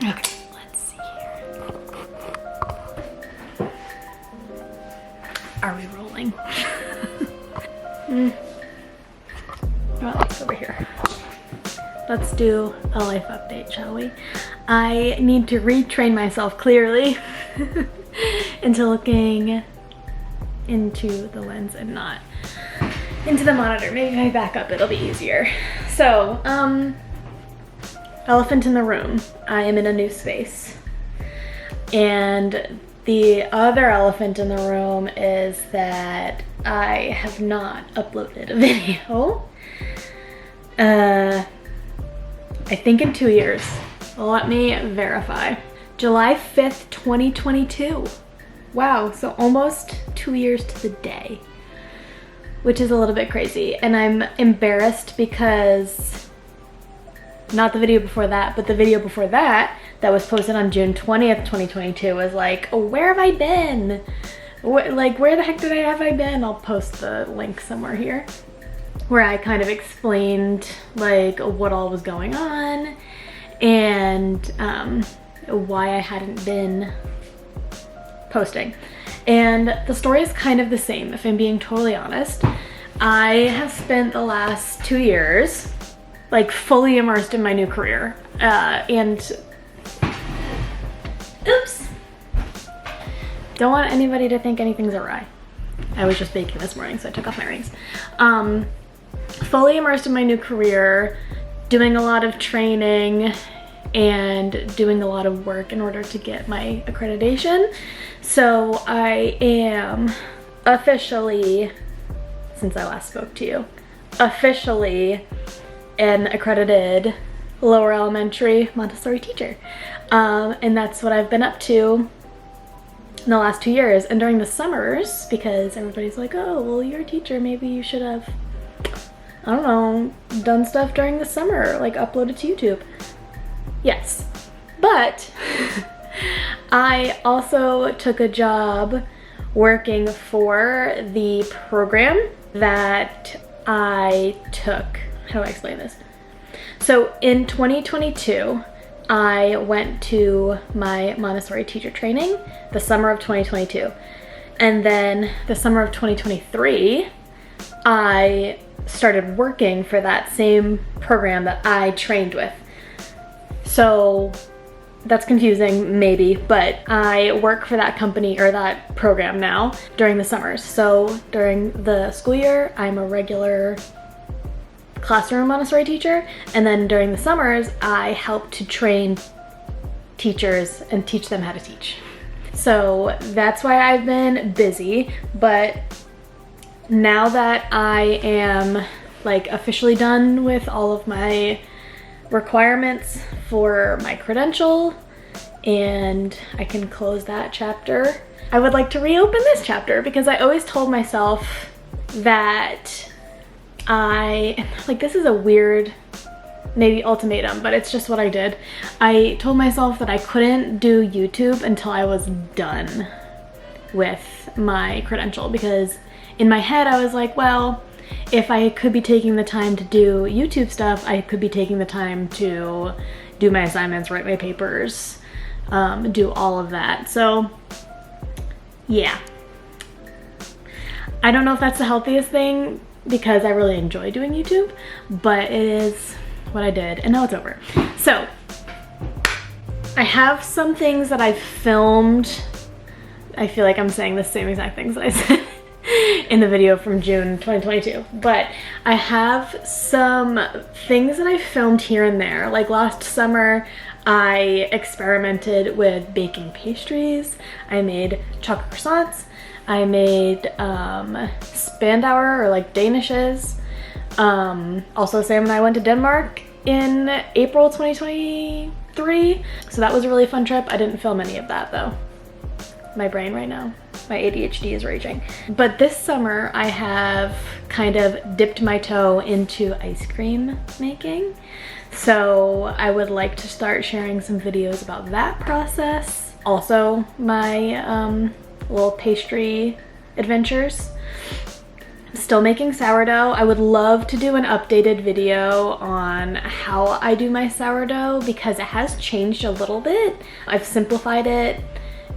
Okay, let's see here. Are we rolling? Well, over here. Let's do a life update, shall we? I need to retrain myself clearly into looking into the lens and not into the monitor. Maybe if I back up, it'll be easier. So, elephant in the room. I am in a new space. And the other elephant in the room is that I have not uploaded a video. I think in 2 years. Let me verify. July 5th, 2022. Wow, so almost 2 years to the day, which is a little bit crazy. And I'm embarrassed because not the video before that, but the video before that was posted on June 20th, 2022 was like, oh, where have I been? Like, where the heck have I been? I'll post the link somewhere here, where I kind of explained like what all was going on and why I hadn't been posting. And the story is kind of the same, if I'm being totally honest. I have spent the last 2 years like fully immersed in my new career. Oops. Don't want anybody to think anything's awry. I was just baking this morning, so I took off my rings. Fully immersed in my new career, doing a lot of training and doing a lot of work in order to get my accreditation. So I am officially, since I last spoke to you, officially an accredited lower elementary Montessori teacher. And that's what I've been up to in the last 2 years. And during the summers, because everybody's like, oh, well, you're a teacher, maybe you should have, I don't know, done stuff during the summer, like uploaded to YouTube. Yes, but I also took a job working for the program that I took. How do I explain this? So in 2022, I went to my Montessori teacher training the summer of 2022. And then the summer of 2023, I started working for that same program that I trained with. So that's confusing, maybe, but I work for that company or that program now during the summers. So during the school year, I'm a regular classroom Montessori teacher, and then during the summers, I help to train teachers and teach them how to teach. So that's why I've been busy, but now that I am like officially done with all of my requirements for my credential and I can close that chapter, I would like to reopen this chapter because I always told myself that this is a weird maybe ultimatum, but it's just what I did. I told myself that I couldn't do YouTube until I was done with my credential, because in my head I was like, well, if I could be taking the time to do YouTube stuff, I could be taking the time to do my assignments, write my papers, do all of that. So yeah, I don't know if that's the healthiest thing because I really enjoy doing YouTube, but it is what I did, and now it's over. So I have some things that I've filmed. I feel like I'm saying the same exact things that I said in the video from June 2022, but I have some things that I filmed here and there. Like last summer, I experimented with baking pastries. I made chocolate croissants. I made spandauer, or like danishes. Also, Sam and I went to Denmark in April 2023, so that was a really fun trip. I didn't film any of that though. My brain right now, my ADHD is raging. But this summer I have kind of dipped my toe into ice cream making. So I would like to start sharing some videos about that process. Also my little pastry adventures Still making sourdough. I would love to do an updated video on how I do my sourdough because it has changed a little bit. I've simplified it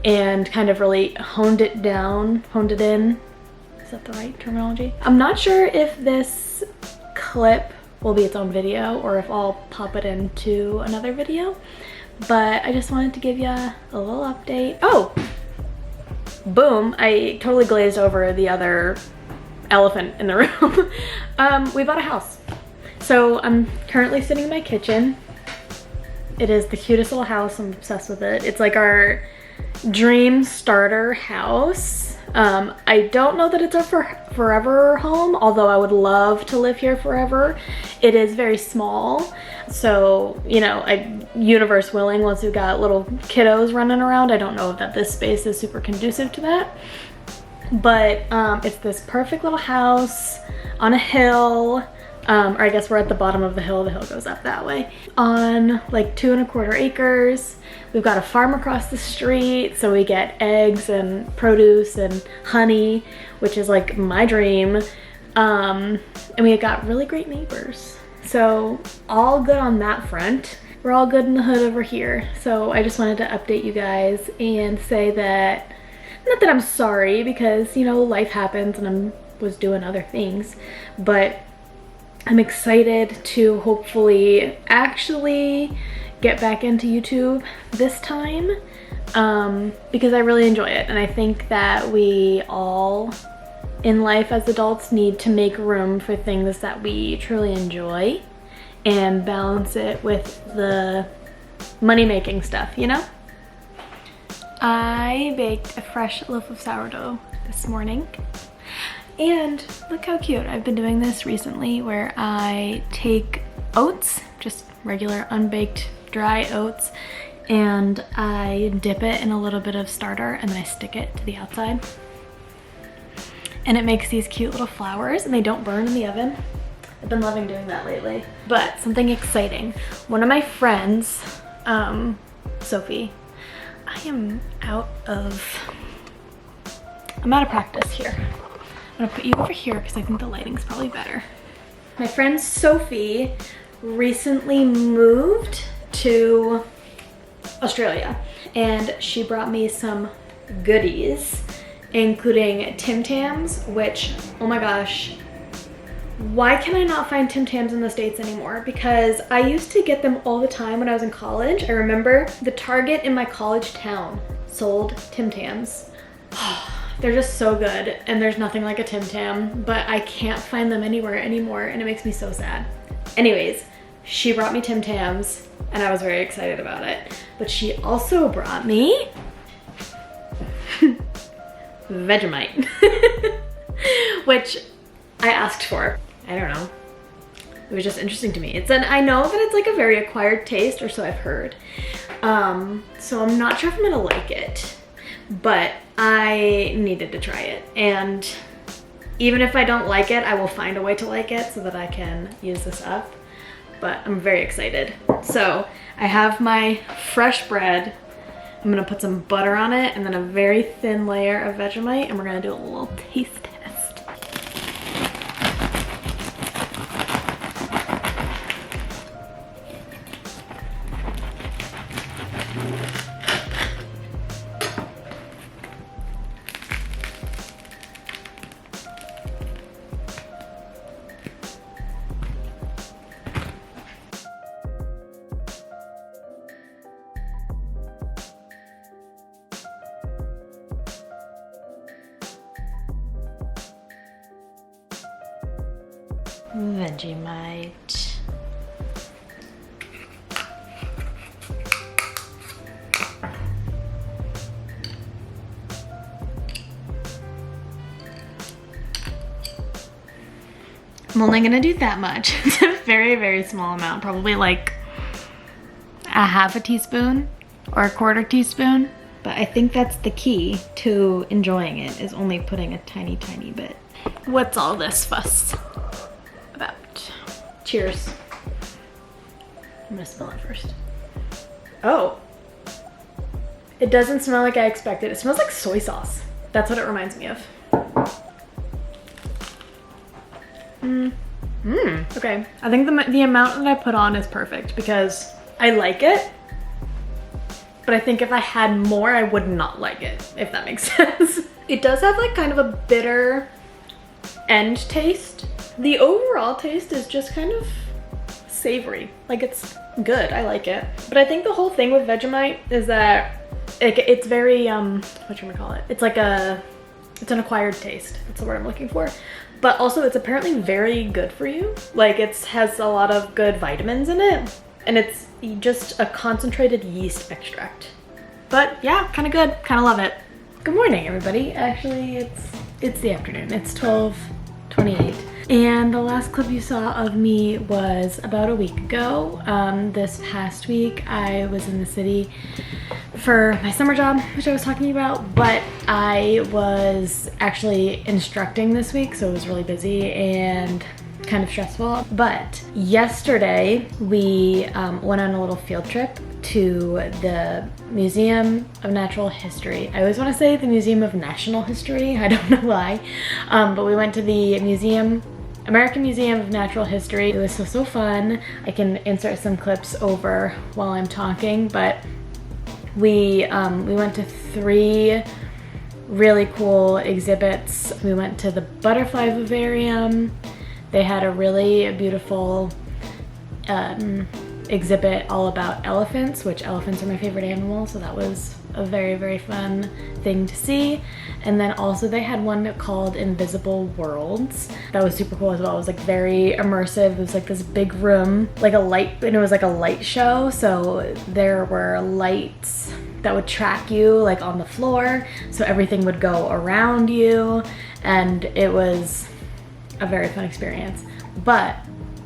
and kind of really honed it in. Is that the right terminology? I'm not sure if this clip will be its own video or if I'll pop it into another video, but I just wanted to give you a little update. Oh, boom, I totally glazed over the other elephant in the room. We bought a house. So I'm currently sitting in my kitchen. It is the cutest little house. I'm obsessed with it. It's like our dream starter house. I don't know that it's a forever home, although I would love to live here forever. It is very small. So, you know, universe willing, once we've got little kiddos running around, I don't know that this space is super conducive to that. But it's this perfect little house on a hill, or I guess we're at the bottom of the hill goes up that way, on like 2¼ acres. We've got a farm across the street, so we get eggs and produce and honey, which is like my dream. And we got really great neighbors. So all good on that front. We're all good in the hood over here. So I just wanted to update you guys and say that, not that I'm sorry, because, you know, life happens and I was doing other things, but I'm excited to hopefully actually get back into YouTube this time, because I really enjoy it. And I think that we all in life as adults need to make room for things that we truly enjoy and balance it with the money-making stuff, you know? I baked a fresh loaf of sourdough this morning, and look how cute. I've been doing this recently where I take oats, just regular unbaked dry oats, and I dip it in a little bit of starter and then I stick it to the outside. And it makes these cute little flowers and they don't burn in the oven. I've been loving doing that lately. But something exciting. One of my friends, Sophie, I'm out of practice here. I'm gonna put you over here because I think the lighting's probably better. My friend Sophie recently moved to Australia and she brought me some goodies, including Tim Tams, which, oh my gosh, why can I not find Tim Tams in the States anymore? Because I used to get them all the time when I was in college. I remember the Target in my college town sold Tim Tams. They're just so good, and there's nothing like a Tim Tam, but I can't find them anywhere anymore, and it makes me so sad. Anyways, she brought me Tim Tams, and I was very excited about it. But she also brought me Vegemite, which I asked for. I don't know. It was just interesting to me. I know that it's like a very acquired taste, or so I've heard. So I'm not sure if I'm gonna like it, but I needed to try it. And even if I don't like it, I will find a way to like it so that I can use this up. But I'm very excited. So I have my fresh bread. I'm gonna put some butter on it and then a very thin layer of Vegemite, and we're gonna do a little taste test. Vegemite. I'm only gonna do that much. It's a very, very small amount, probably like a ½ teaspoon or a ¼ teaspoon. But I think that's the key to enjoying it, is only putting a tiny, tiny bit. What's all this fuss about? Cheers. I'm gonna smell it first. Oh, it doesn't smell like I expected. It smells like soy sauce. That's what it reminds me of. Okay, I think the amount that I put on is perfect because I like it, but I think if I had more, I would not like it, if that makes sense. It does have like kind of a bitter end taste. The overall taste is just kind of savory. Like it's good, I like it. But I think the whole thing with Vegemite is that it's very, whatchamacallit? It's like it's an acquired taste. That's the word I'm looking for. But also it's apparently very good for you. Like it has a lot of good vitamins in it. And it's just a concentrated yeast extract. But yeah, kind of good, kind of love it. Good morning, everybody. Actually, it's the afternoon. It's 12:28. And the last clip you saw of me was about a week ago. This past week, I was in the city for my summer job, which I was talking about, but I was actually instructing this week, so it was really busy and kind of stressful. But yesterday, we went on a little field trip to the Museum of Natural History. I always want to say the Museum of National History. I don't know why. But we went to the American Museum of Natural History. It was so fun. I can insert some clips over while I'm talking, but we went to 3 really cool exhibits. We went to the Butterfly Vivarium. They had a really beautiful exhibit all about elephants, which elephants are my favorite animal, so that was a very fun thing to see. And then also they had one called Invisible Worlds. That was super cool as well. It was like very immersive. It was like this big room, like a light, and it was like a light show. So there were lights that would track you like on the floor. So everything would go around you. And it was a very fun experience. But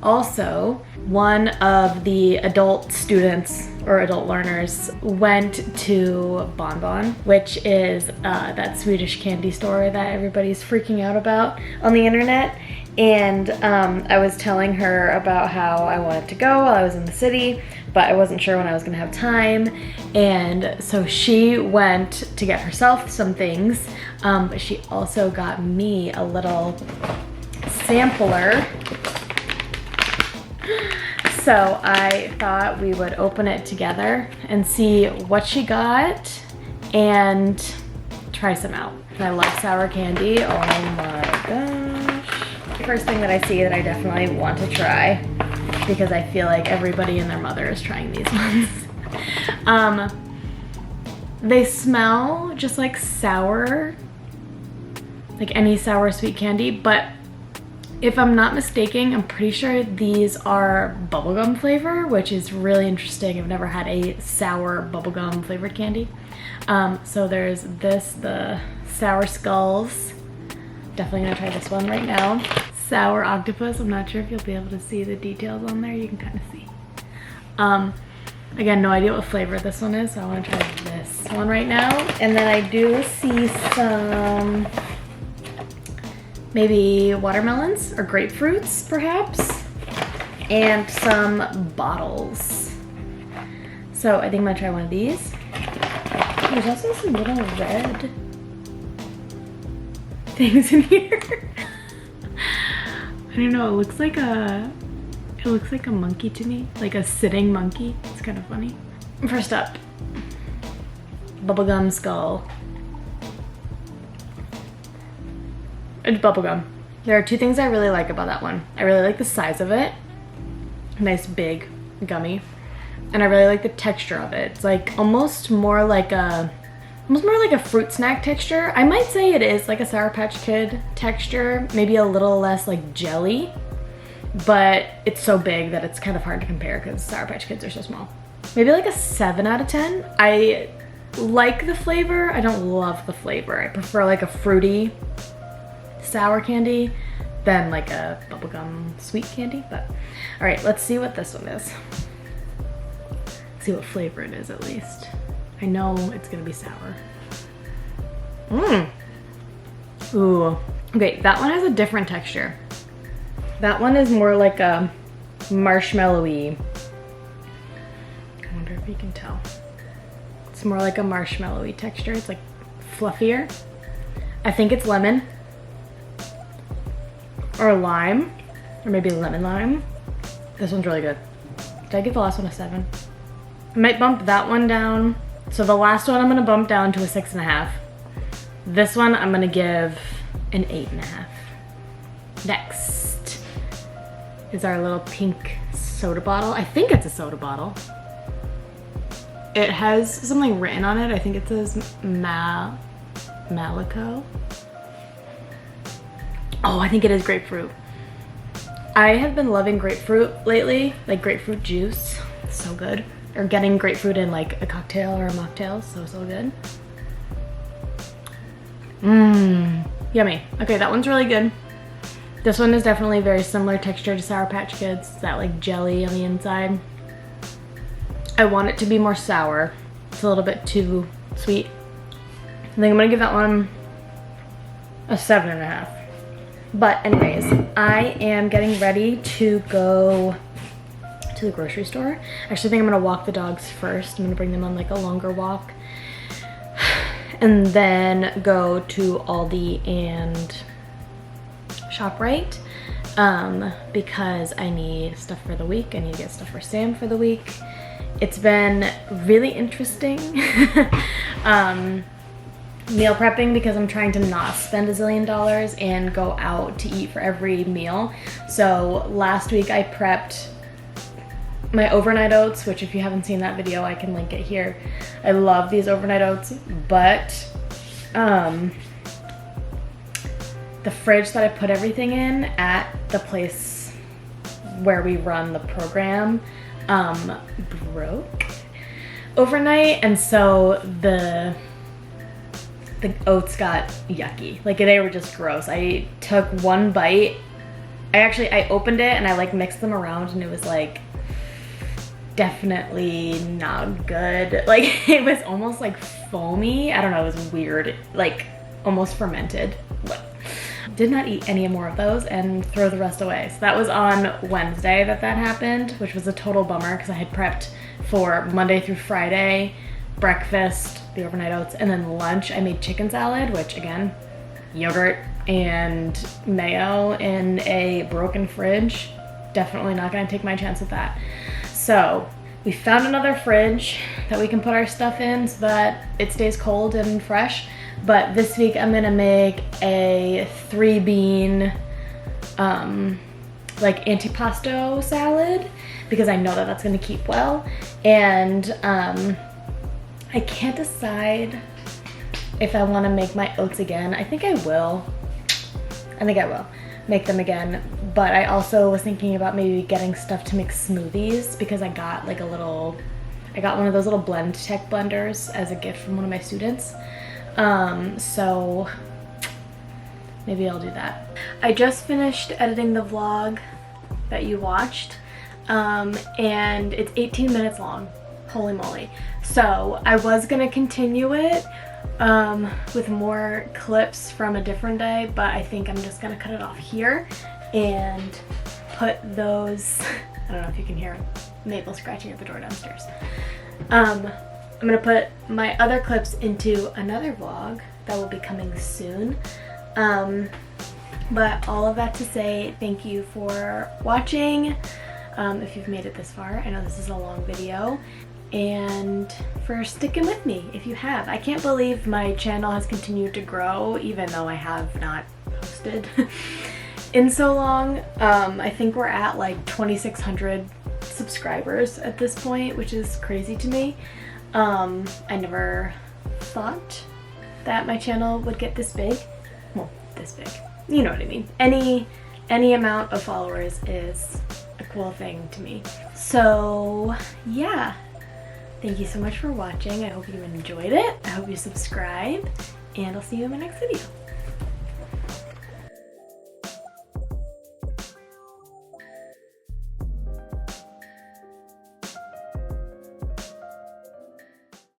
also, one of the adult students or adult learners went to Bon Bon, which is that Swedish candy store that everybody's freaking out about on the internet. And I was telling her about how I wanted to go while I was in the city, but I wasn't sure when I was gonna have time. And so she went to get herself some things, but she also got me a little sampler. So I thought we would open it together and see what she got and try some out. And I love sour candy. Oh my gosh. The first thing that I see that I definitely want to try, because I feel like everybody and their mother is trying these ones. They smell just like sour, like any sour sweet candy, but if I'm not mistaken, I'm pretty sure these are bubblegum flavor, which is really interesting. I've never had a sour bubblegum flavored candy. So there's this, the sour skulls. Definitely gonna try this one right now. Sour octopus. I'm not sure if you'll be able to see the details on there. You can kind of see. Again, no idea what flavor this one is, so I wanna try this one right now. And then I do see some maybe watermelons or grapefruits, perhaps, and some bottles. So I think I'm gonna try one of these. There's also some little red things in here. I don't know, it looks like a monkey to me, like a sitting monkey. It's kind of funny. First up, bubblegum skull. It's bubblegum. There are 2 things I really like about that one. I really like the size of it. Nice big gummy. And I really like the texture of it. It's like almost more like a fruit snack texture. I might say it is like a Sour Patch Kid texture, maybe a little less like jelly, but it's so big that it's kind of hard to compare because Sour Patch Kids are so small. Maybe like a 7 out of 10. I like the flavor. I don't love the flavor. I prefer like a fruity sour candy than like a bubblegum sweet candy, but all right, let's see what this one is. See what flavor it is at least. I know it's gonna be sour. Ooh. Okay, that one has a different texture. That one is more like a marshmallowy. I wonder if you can tell. It's more like a marshmallowy texture. It's like fluffier. I think it's lemon or lime. or maybe lemon lime. This one's really good. Did I give the last one a 7? I might bump that one down. So the last one I'm gonna bump down to a 6.5. This one I'm gonna give an 8.5. Next is our little pink soda bottle. I think it's a soda bottle. It has something written on it. I think it says Malico. Oh, I think it is grapefruit. I have been loving grapefruit lately, like grapefruit juice. It's so good. Or getting grapefruit in like a cocktail or a mocktail. So good. Mmm, yummy. Okay, that one's really good. This one is definitely very similar texture to Sour Patch Kids. That like jelly on the inside. I want it to be more sour. It's a little bit too sweet. I think I'm gonna give that one a 7.5. But anyways, I am getting ready to go to the grocery store. Actually, I think I'm gonna walk the dogs first. I'm gonna bring them on like a longer walk. And then go to Aldi and ShopRite because I need stuff for the week. I need to get stuff for Sam for the week. It's been really interesting meal prepping because I'm trying to not spend $1 zillion and go out to eat for every meal. So last week I prepped my overnight oats, which if you haven't seen that video, I can link it here. I love these overnight oats, but the fridge that I put everything in at the place where we run the program broke overnight, and so the oats got yucky. Like they were just gross. I took one bite. I opened it and I like mixed them around and it was like definitely not good. Like it was almost like foamy. I don't know, it was weird. Like almost fermented. Did not eat any more of those and throw the rest away. So that was on Wednesday that happened, which was a total bummer because I had prepped for Monday through Friday, breakfast, the overnight oats, and then lunch I made chicken salad, which again, yogurt and mayo in a broken fridge. Definitely not gonna take my chance with that. So we found another fridge that we can put our stuff in so that it stays cold and fresh. But this week I'm gonna make a 3-bean like antipasto salad because I know that that's gonna keep well. And I can't decide if I wanna make my oats again. I think I will. I think I will make them again. But I also was thinking about maybe getting stuff to make smoothies because I got like I got one of those little blend tech blenders as a gift from one of my students. So maybe I'll do that. I just finished editing the vlog that you watched, and it's 18 minutes long. Holy moly. So I was gonna continue it with more clips from a different day, but I think I'm just gonna cut it off here and put those, I don't know if you can hear Mabel scratching at the door downstairs. I'm gonna put my other clips into another vlog that will be coming soon. But all of that to say, thank you for watching. If you've made it this far, I know this is a long video, and for sticking with me if you have. I can't believe my channel has continued to grow even though I have not posted in so long. I think we're at like 2,600 subscribers at this point, which is crazy to me. I never thought that my channel would get this big. Well, this big. You know what I mean. Any amount of followers is a cool thing to me. So yeah, thank you so much for watching. I hope you enjoyed it. I hope you subscribe, and I'll see you in my next video.